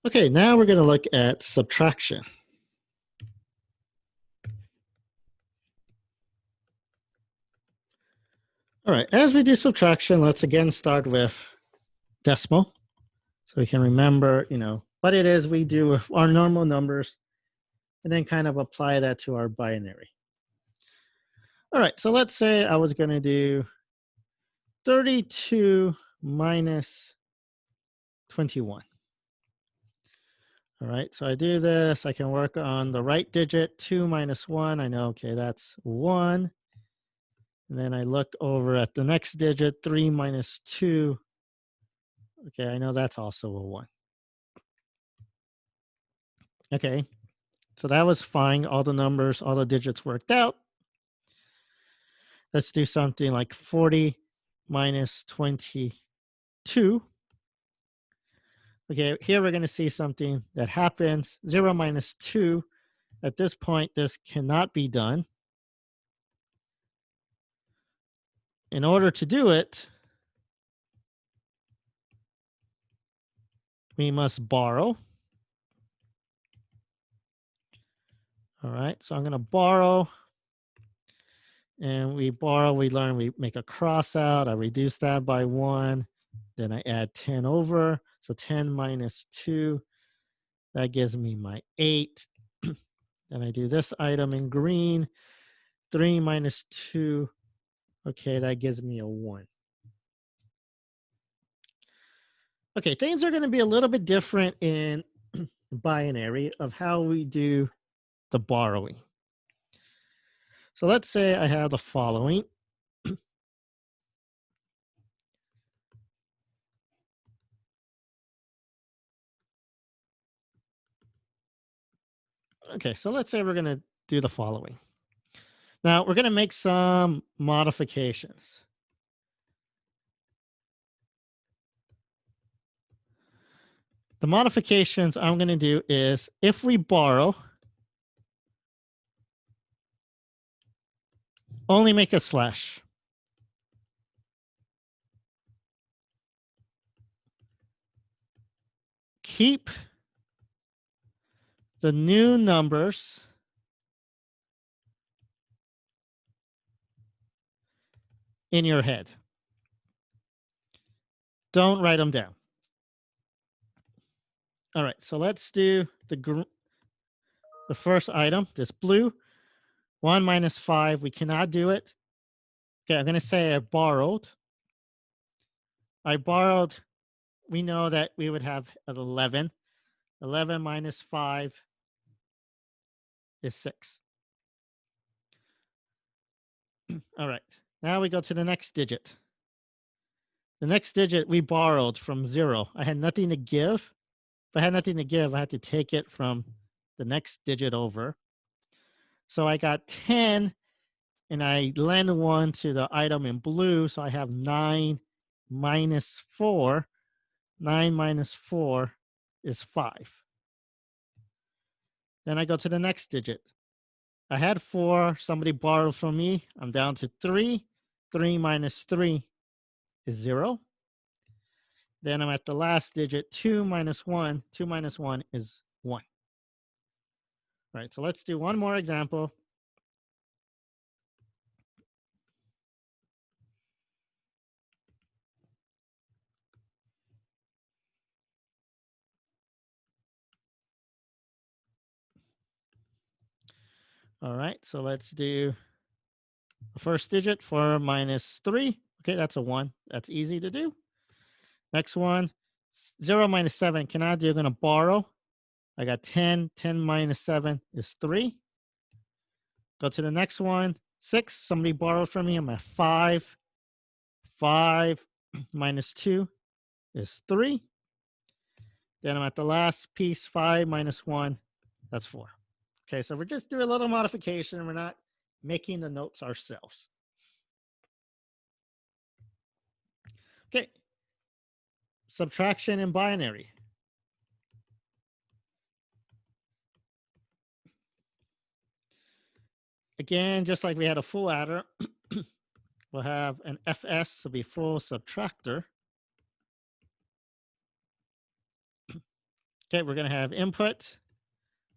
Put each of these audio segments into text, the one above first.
Okay, now we're going to look at subtraction. All right, as we do subtraction, let's again start with decimal. So we can remember, what it is we do with our normal numbers and then kind of apply that to our binary. All right, so let's say I was going to do 32 minus 21. All right, so I do this. I can work on the right digit, 2 minus 1. I know, okay, that's 1. And then I look over at the next digit, 3 minus 2. Okay, I know that's also a 1. Okay, so that was fine. All the numbers, all the digits worked out. Let's do something like 40 minus 22. Okay, here we're going to see something that happens. 0 minus 2. At this point, this cannot be done. In order to do it, we must borrow. All right, so I'm going to borrow. And we borrow, we learn, we make a cross out. I reduce that by 1. Then I add 10 over. So 10 minus 2, that gives me my 8. Then I do this item in green. 3 minus 2, okay, that gives me a 1. Okay, things are going to be a little bit different in binary of how we do the borrowing. So let's say I have the following. Okay, so let's say we're going to do the following. Now, we're going to make some modifications. The modifications I'm going to do is if we borrow, only make a slash. Keep the new numbers in your head. Don't write them down. All right, so let's do the first item, this blue. 1 minus 5, we cannot do it. Okay, I'm going to say I borrowed. We know that we would have an 11. 11 minus 5 is 6. All right, now we go to the next digit. The next digit we borrowed from 0. I had nothing to give. If I had nothing to give, I had to take it from the next digit over. So I got 10, and I lend 1 to the item in blue. So I have 9 minus 4. 9 minus 4 is 5. Then I go to the next digit. I had 4. Somebody borrowed from me. I'm down to 3. 3 minus 3 is 0. Then I'm at the last digit, 2 minus 1. 2 minus 1 is 1. All right, so let's do one more example. All right, so let's do the first digit, 4 minus 3. Okay, that's a 1. That's easy to do. Next one, 0 minus 7. Cannot do. I'm going to borrow. I got 10. 10 minus 7 is 3. Go to the next one, 6. Somebody borrowed from me. I'm at 5. 5 minus 2 is 3. Then I'm at the last piece, 5 minus 1. That's 4. Okay, so we're just doing a little modification. We're not making the notes ourselves. Okay, subtraction in binary. Again, just like we had a full adder, we'll have an FS to be full subtractor. Okay, we're going to have input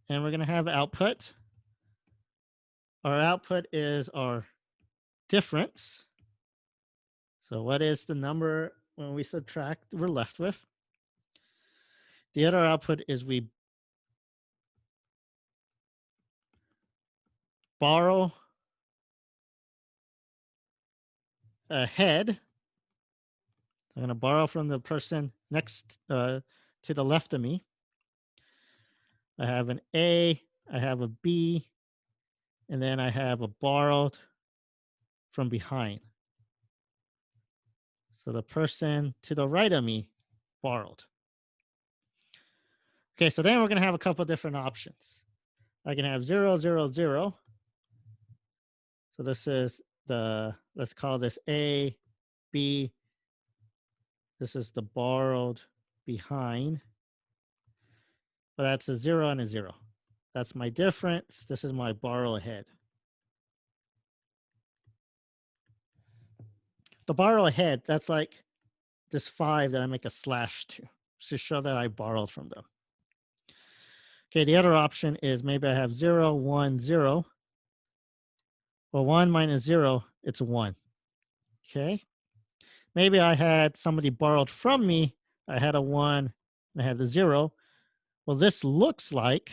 and we're going to have output. Our output is our difference. So what is the number when we subtract we're left with? The other output is we borrow a head. I'm going to borrow from the person next to the left of me. I have an A, I have a B, and then I have a borrowed from behind. So the person to the right of me borrowed. Okay, so then we're going to have a couple different options. I can have 0, 0, 0. So this is the, let's call this A, B. This is the borrowed behind. But that's a 0 and a 0. That's my difference. This is my borrow ahead. The borrow ahead, that's like this 5 that I make a slash to show that I borrowed from them. Okay, the other option is maybe I have 0, 1, 0. Well, 1 minus 0, it's 1. Okay. Maybe I had somebody borrowed from me. I had a 1 and I had the 0. Well, this looks like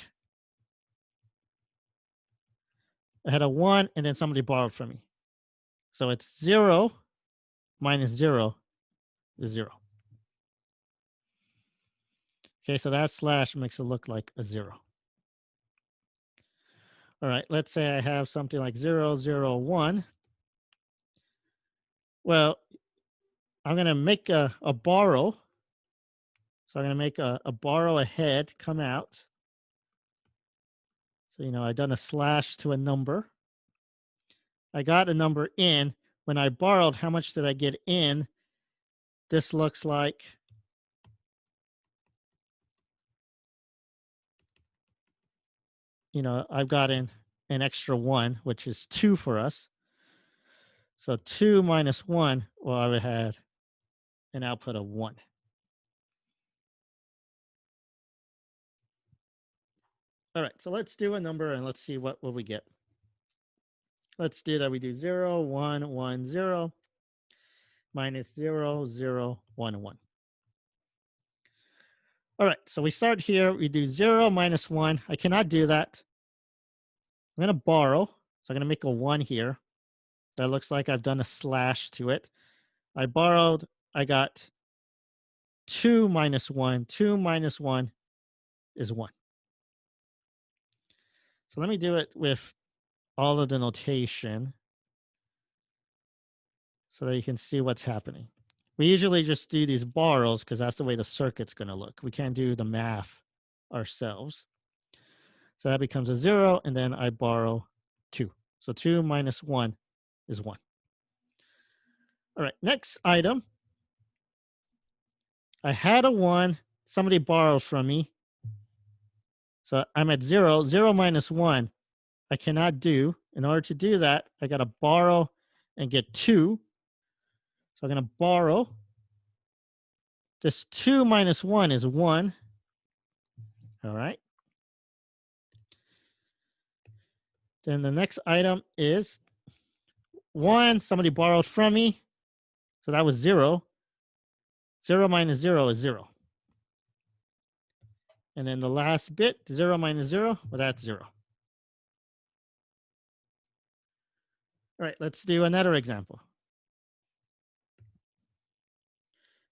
I had a 1 and then somebody borrowed from me. So it's 0 minus 0 is 0. Okay, so that slash makes it look like a 0. All right, let's say I have something like 0, 0, 1. Well, I'm going to make a borrow. So I'm going to make a borrow ahead come out. So, I've done a slash to a number. I got a number in. When I borrowed, how much did I get in? This looks like I've gotten an extra 1, which is 2 for us. So 2 minus 1, well, I would have had an output of 1. All right, so let's do a number and let's see what we get. Let's do that. We do 0, 1, 1, 0 minus 0, 0, 1, 1. All right, so we start here. We do 0 minus 1. I cannot do that. I'm going to borrow. So I'm going to make a 1 here. That looks like I've done a slash to it. I borrowed. I got 2 minus 1. 2 minus 1 is 1. So let me do it with all of the notation so that you can see what's happening. We usually just do these borrows because that's the way the circuit's going to look. We can't do the math ourselves. So that becomes a 0, and then I borrow 2. So 2 minus 1 is 1. All right, next item. I had a 1. Somebody borrowed from me. So I'm at 0. 0 minus 1, I cannot do. In order to do that, I got to borrow and get 2. So I'm going to borrow. This 2 minus 1 is 1. All right. Then the next item is 1. Somebody borrowed from me. So that was 0. 0 minus 0 is 0. And then the last bit, 0 minus 0, well, that's 0. All right, let's do another example.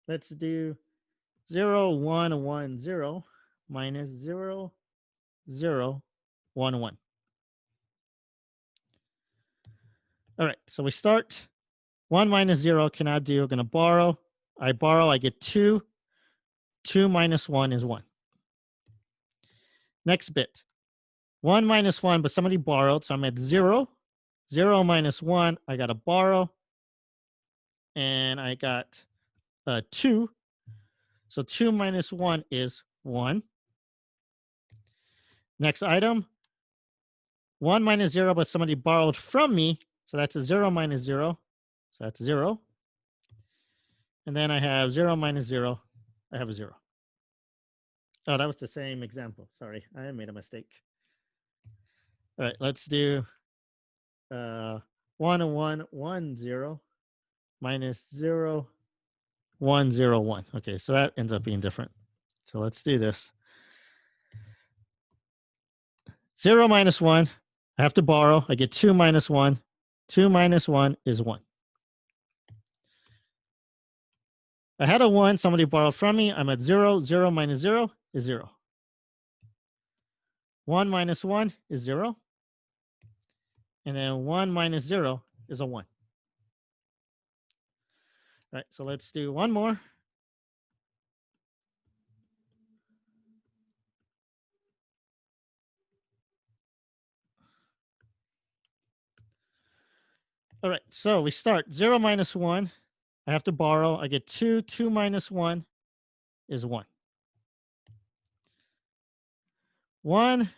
Let's do 0, 1, 1, 0 minus 0, 0, 1, 1. All right, so we start. 1 minus 0 cannot do. We're going to borrow. I borrow, I get 2. 2 minus 1 is 1. Next bit. 1 minus 1, but somebody borrowed, so I'm at 0. 0 minus 1, I got to borrow. And I got 2. So 2 minus 1 is 1. Next item. 1 minus 0, but somebody borrowed from me. So that's a 0 minus 0. So that's 0. And then I have 0 minus 0. I have a 0. Oh, that was the same example. Sorry, I made a mistake. All right, let's do 1 and 1, 1, 0 minus 0, 1, 0, 1. Okay, so that ends up being different. So let's do this. 0 minus 1, I have to borrow. I get 2 minus 1. 2 minus 1 is 1. I had a 1, somebody borrowed from me. I'm at 0. 0 minus 0 is 0. 1 minus 1 is 0. And then 1 minus 0 is a 1. All right, so let's do one more. All right, so we start 0 minus 1. I have to borrow. I get 2. 2 minus 1 is 1. 1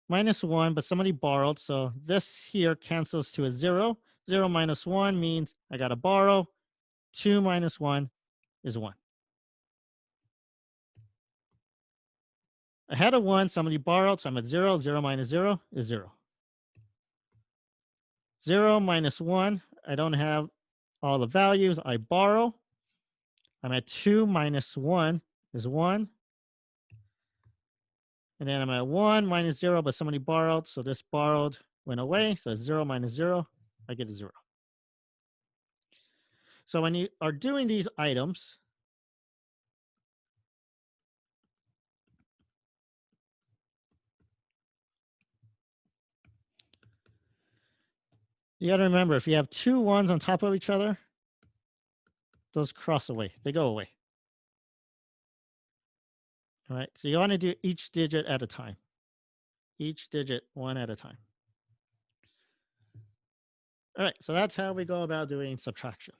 minus 1, but somebody borrowed. So this here cancels to a 0. 0 minus 1 means I got to borrow. 2 minus 1 is 1. I had a 1, somebody borrowed, so I'm at 0. 0 minus 0 is 0. 0 minus 1, I don't have all the values. I borrow. I'm at 2 minus 1 is 1. And then I'm at 1 minus 0, but somebody borrowed. So this borrowed went away. So 0 minus 0, I get a 0. So when you are doing these items, you got to remember, if you have two ones on top of each other, those cross away. They go away. All right. So you want to do each digit at a time. Each digit one at a time. All right. So that's how we go about doing subtraction.